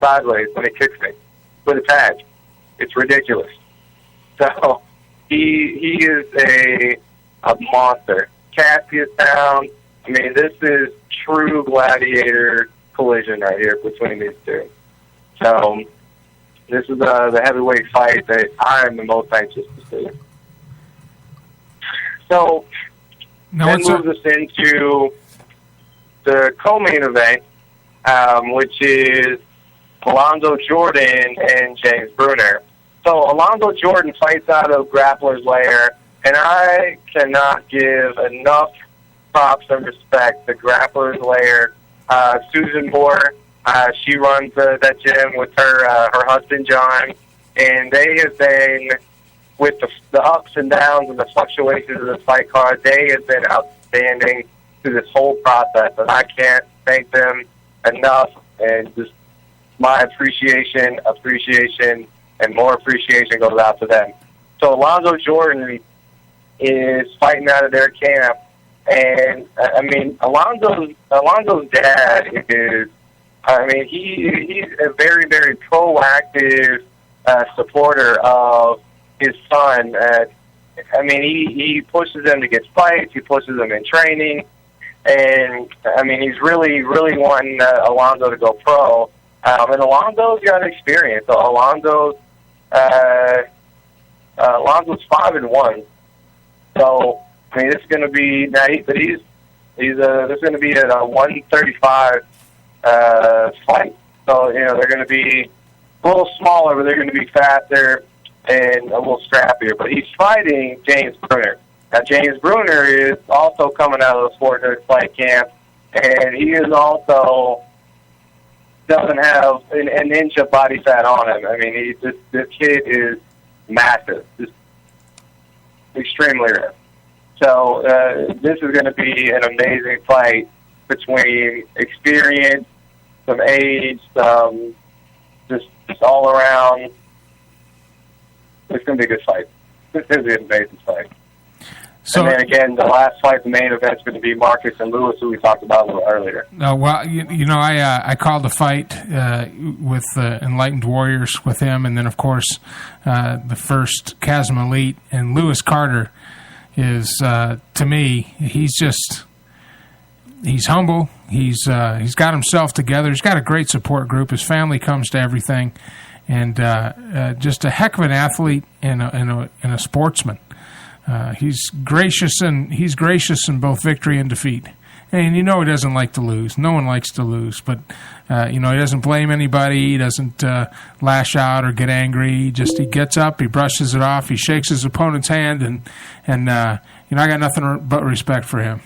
sideways when he kicks me with a tag. It's ridiculous. So he is a monster. Cassius down. I mean, this is true gladiator collision right here between these two. So this is the heavyweight fight that I am the most anxious to see. So that moves us into the co-main event, which is Alonzo Jordan and James Bruner. So Alonzo Jordan fights out of Grappler's Lair, and I cannot give enough props and respect to Grappler's Lair. Susan Moore, she runs that gym with her husband John, and they have been, with the ups and downs and the fluctuations of the fight card, they have been outstanding through this whole process, and I can't thank them enough. And just my appreciation, and more appreciation goes out to them. So Alonzo Jordan is fighting out of their camp, and I mean Alonzo's dad is, I mean he's a very, very proactive supporter of his son. I mean he pushes them to get fights, he pushes them in training, and I mean he's really, really wanting Alonzo to go pro. And Alonzo's got experience. So Alonzo's 5-1. So I mean, this is going to be now. This is going to be at a 135 fight. So you know they're going to be a little smaller, but they're going to be faster and a little scrappier. But he's fighting James Bruner. Now James Bruner is also coming out of the Sport Nerd Fight Camp, and he is also doesn't have an inch of body fat on him. I mean, this kid is massive, just extremely rare. So this is going to be an amazing fight between experience, some age, just all around. It's going to be a good fight. This is going to be an amazing fight. So, and then again, the last fight, the main event, is going to be Marcus and Lewis, who we talked about a little earlier. Well, you know, I called the fight with Enlightened Warriors with him, and then, of course, the first Chasm Elite. And Lewis Carter is, to me, he's humble. He's got himself together. He's got a great support group. His family comes to everything, and just a heck of an athlete and a sportsman. He's gracious in both victory and defeat. And you know he doesn't like to lose. No one likes to lose. But, you know, he doesn't blame anybody. He doesn't lash out or get angry. He gets up, he brushes it off, he shakes his opponent's hand, and you know, I got nothing but respect for him.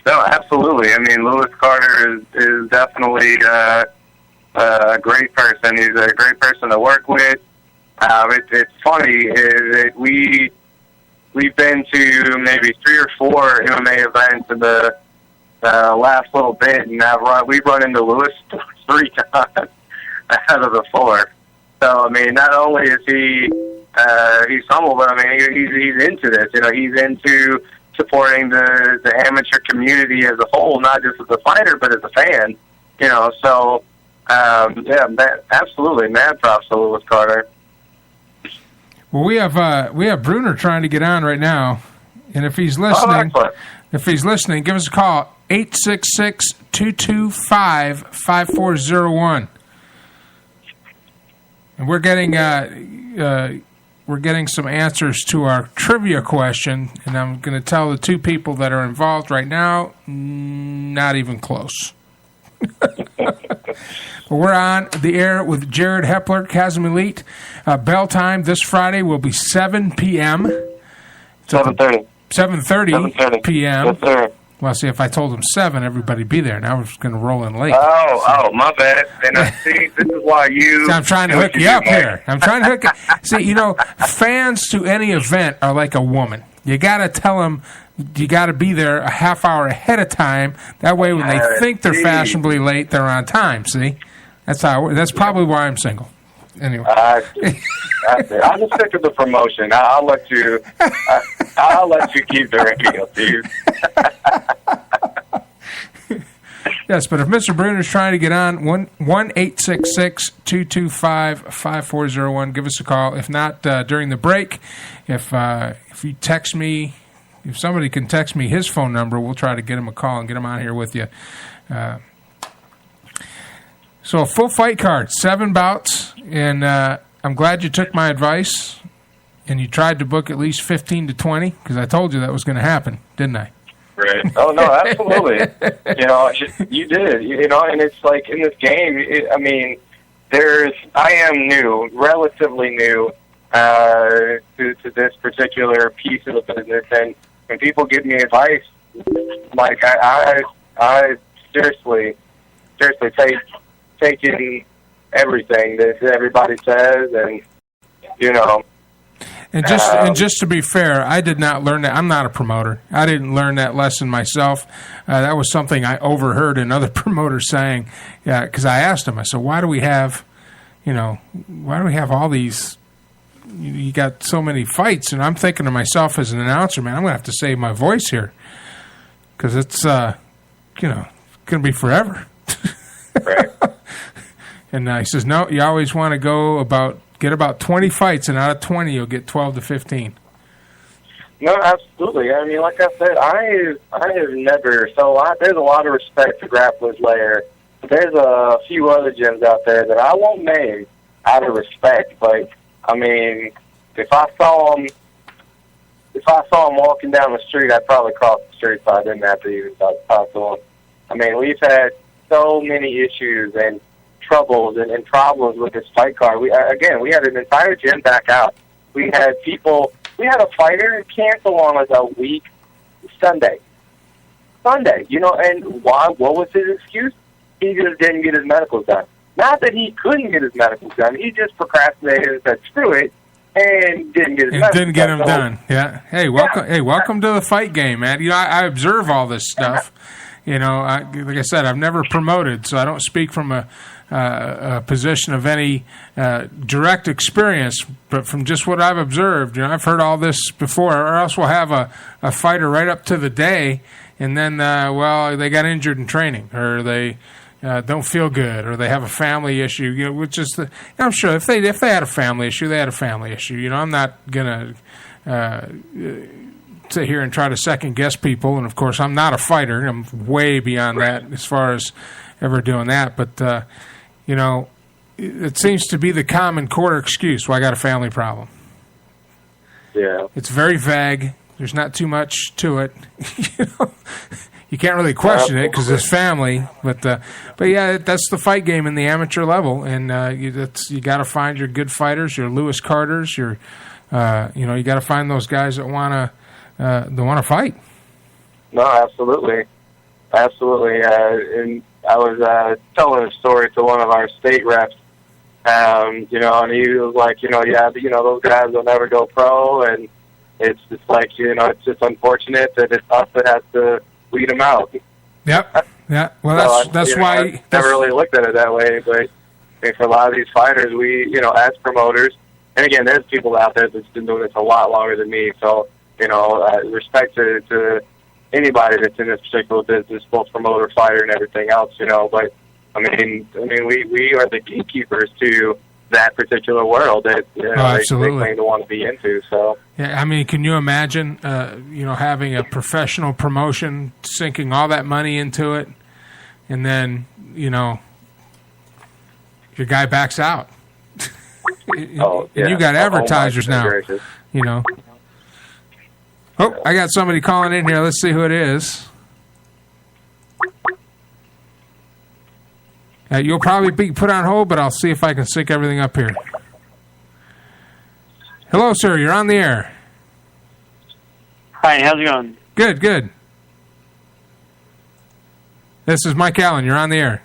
No, absolutely. I mean, Lewis Carter is definitely a great person. He's a great person to work with. It's funny that we've been to maybe 3 or 4 MMA events in the last little bit, and we've run into Lewis 3 times out of the 4. So, I mean, not only is he's humble, but, I mean, he's into this. You know, he's into supporting the amateur community as a whole, not just as a fighter, but as a fan. You know, so, yeah, absolutely, mad props to Lewis Carter. Well, we have Bruner trying to get on right now, and if he's listening, give us a call 866-225-5401. And we're getting some answers to our trivia question, and I'm going to tell the 2 people that are involved right now, not even close. We're on the air with Jared Hepler, Chasm Elite. Bell time this Friday will be 7 p.m. 7:30. 7:30 p.m. Yes, sir. Well, see, if I told them 7, everybody'd be there. Now we're just going to roll in late. Oh, my bad. And see, this is why you... So I'm trying to hook you up here. I'm trying to hook you... See, you know, fans to any event are like a woman. You got to tell them... You got to be there a half hour ahead of time. That way, when they think they're fashionably late, they're on time. See, that's how. That's probably why I'm single. Anyway, I'll just stick to the promotion. I'll let you. I'll let you keep the radio, Steve. Yes, but if Mr. Bruner's trying to get on, 1-866-225-5401. Give us a call. If not, during the break, if you text me, if somebody can text me his phone number, we'll try to get him a call and get him on here with you. So a full fight card, 7 bouts, and I'm glad you took my advice and you tried to book at least 15 to 20 because I told you that was going to happen, didn't I? Right. Oh, no, absolutely. You did, and it's like in this game, I am new, relatively new to this particular piece of the business, and when people give me advice, like I seriously taking everything that everybody says, and And just to be fair, I did not learn that. I'm not a promoter. I didn't learn that lesson myself. That was something I overheard another promoter saying. Because I asked him, I said, "Why do we have all these? You got so many fights." And I'm thinking to myself as an announcer, man, I'm going to have to save my voice here because it's going to be forever. Right. And he says, "No, you always want to get about 20 fights, and out of 20, you'll get 12 to 15. No, absolutely. I mean, like I said, I have never. There's a lot of respect to Grappler's Lair. There's a few other gyms out there that I won't name out of respect. But I mean, if I saw him walking down the street, I'd probably cross the street so I didn't have to even talk to him. I mean, we've had so many issues and troubles and problems with this fight card. We had an entire gym back out. We had a fighter cancel on us a week Sunday, and why? What was his excuse? He just didn't get his medicals done. Not that he couldn't get his medicals done. He just procrastinated and said, screw it, and didn't get his medicals done. Didn't get them done. Yeah. Hey, welcome to the fight game, man. I observe all this stuff. Like I said, I've never promoted, so I don't speak from a position of any direct experience, but from just what I've observed, I've heard all this before. Or else we'll have a fighter right up to the day, and then they got injured in training, or they don't feel good, or they have a family issue. Which is I'm sure if they had a family issue, they had a family issue. I'm not gonna sit here and try to second guess people, and of course I'm not a fighter. I'm way beyond that as far as ever doing that, but. It seems to be the common core excuse. Well, I got a family problem. Yeah. It's very vague. There's not too much to it. You can't really question it because it's family. But yeah, that's the fight game in the amateur level, and you got to find your good fighters, your Lewis Carters, you got to find those guys that want to fight. No, absolutely. And I was telling a story to one of our state reps, and he was like, those guys will never go pro, and it's just like, it's just unfortunate that it's us that has to weed them out. Yep. Yeah. Well, that's why. I never really looked at it that way, but for a lot of these fighters, we, as promoters, and again, there's people out there that's been doing this a lot longer than me, so, respect to anybody that's in this particular business, both promoter, fighter, and everything else, but I mean, we are the gatekeepers to that particular world that they claim to want to be into. So yeah, I mean, can you imagine, having a professional promotion, sinking all that money into it, and then your guy backs out, and you got advertisers now, Oh, I got somebody calling in here. Let's see who it is. You'll probably be put on hold, but I'll see if I can sync everything up here. Hello, sir. You're on the air. Hi, how's it going? Good. This is Mike Allen. You're on the air.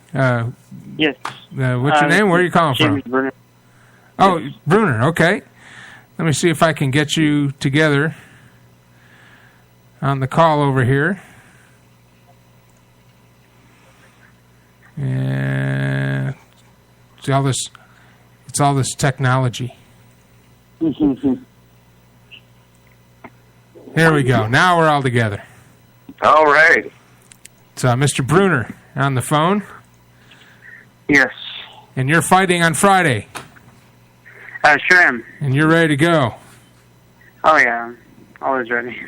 Yes. What's your name? Where are you calling from? Bruner. Oh, yes. Bruner. Okay. Let me see if I can get you together on the call over here. And it's all this technology. Here we go. Now we're all together. All right. It's Mr. Bruner. on the phone? Yes. And you're fighting on Friday? Sure am. And you're ready to go? Oh, yeah. Always ready.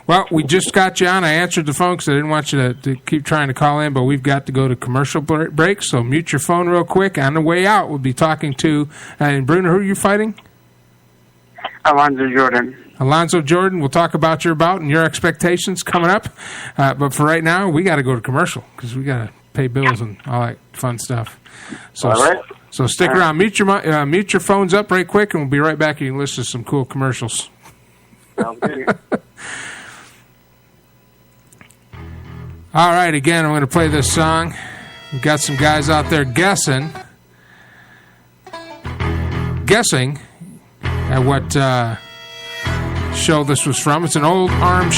Well, we just got you on. I answered the phone because I didn't want you to keep trying to call in, but we've got to go to commercial break, so mute your phone real quick. On the way out, we'll be talking to, and Bruno, who are you fighting? Alonzo Jordan. Alonzo Jordan. We'll talk about your bout and your expectations coming up. But for right now, we got to go to commercial because we got to pay bills and all that fun stuff. So, all right. So stick around. Mute your phones up right quick, and we'll be right back. You can listen to some cool commercials. Sounds good. All right, again, I'm going to play this song. We've got some guys out there guessing at what show this was from. It's an old armed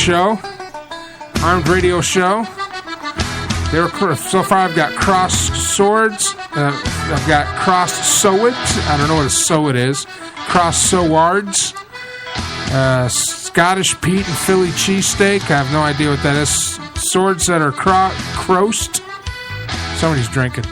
radio show. So far, I've got crossed swords. I've got crossed sowed. I don't know what a sowed is. Crossed sowards. Scottish Pete and Philly cheesesteak. I have no idea what that is. Swords that are crossed. Somebody's drinking.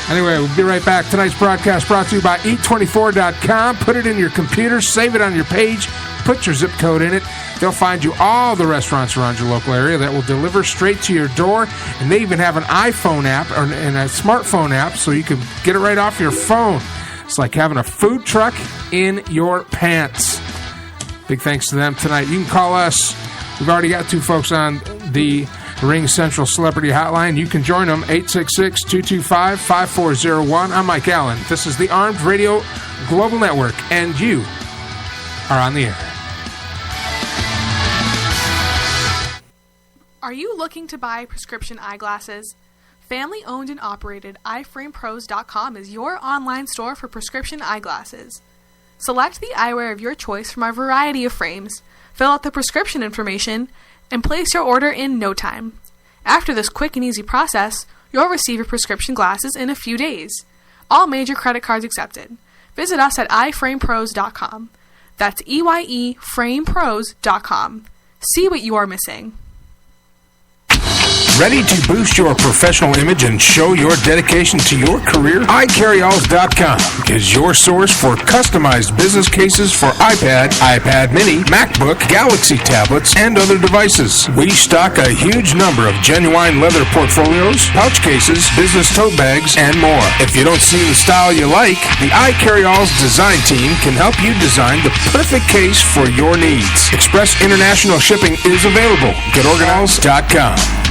Anyway, we'll be right back. Tonight's broadcast brought to you by Eat24.com. Put it in your computer, save it on your page, put your zip code in it. They'll find you all the restaurants around your local area that will deliver straight to your door. And they even have an iPhone app and a smartphone app so you can get it right off your phone. It's like having a food truck in your pants. Big thanks to them tonight. You can call us. We've already got two folks on the Ring Central Celebrity Hotline. You can join them, 866-225-5401. I'm Mike Allen. This is the Armed Radio Global Network, and you are on the air. Are you looking to buy prescription eyeglasses? Family-owned and operated EyeFramePros.com is your online store for prescription eyeglasses. Select the eyewear of your choice from our variety of frames, fill out the prescription information, and place your order in no time. After this quick and easy process, you'll receive your prescription glasses in a few days. All major credit cards accepted. Visit us at EyeFramePros.com. That's EYEFramePros.com. See what you are missing. Ready to boost your professional image and show your dedication to your career? iCarryalls.com is your source for customized business cases for iPad, iPad mini, MacBook, Galaxy tablets, and other devices. We stock a huge number of genuine leather portfolios, pouch cases, business tote bags, and more. If you don't see the style you like, the iCarryalls design team can help you design the perfect case for your needs. Express international shipping is available. GetOrganals.com.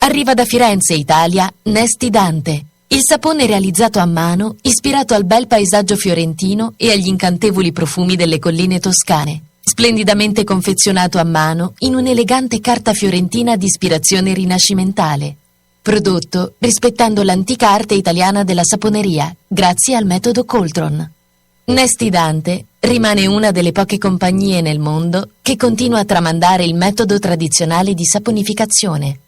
Arriva da Firenze, Italia, Nesti Dante, il sapone realizzato a mano, ispirato al bel paesaggio fiorentino e agli incantevoli profumi delle colline toscane. Splendidamente confezionato a mano in un'elegante carta fiorentina di ispirazione rinascimentale. Prodotto rispettando l'antica arte italiana della saponeria, grazie al metodo Coltron. Nesti Dante rimane una delle poche compagnie nel mondo che continua a tramandare il metodo tradizionale di saponificazione.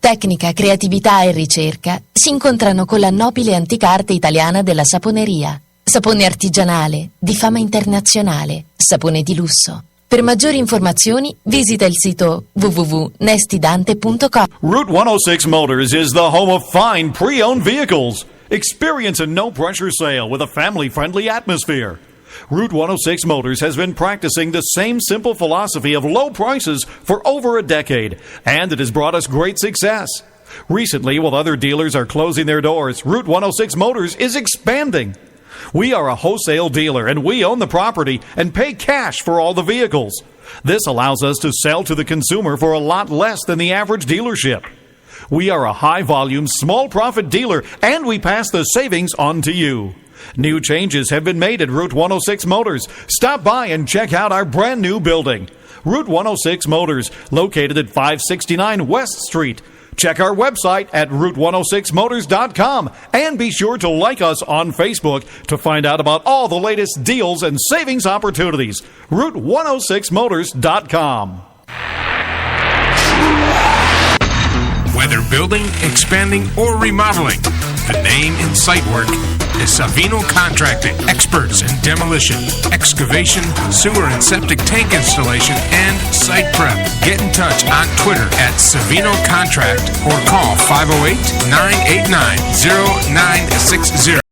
Tecnica, creatività e ricerca si incontrano con la nobile antica arte italiana della saponeria. Sapone artigianale, di fama internazionale, sapone di lusso. Per maggiori informazioni visita il sito www.nestidante.com. Route 106 Motors is the home of fine pre-owned vehicles. Experience a no-pressure sale with a family-friendly atmosphere. Route 106 Motors has been practicing the same simple philosophy of low prices for over a decade, and it has brought us great success. Recently, while other dealers are closing their doors, Route 106 Motors is expanding. We are a wholesale dealer, and we own the property and pay cash for all the vehicles. This allows us to sell to the consumer for a lot less than the average dealership. We are a high-volume, small-profit dealer, and we pass the savings on to you. New changes have been made at Route 106 Motors. Stop by and check out our brand new building. Route 106 Motors, located at 569 West Street. Check our website at Route106Motors.com and be sure to like us on Facebook to find out about all the latest deals and savings opportunities. Route106Motors.com. Whether building, expanding, or remodeling, the name in site work is Savino Contracting, experts in demolition, excavation, sewer and septic tank installation, and site prep. Get in touch on Twitter at Savino Contract or call 508-989-0960.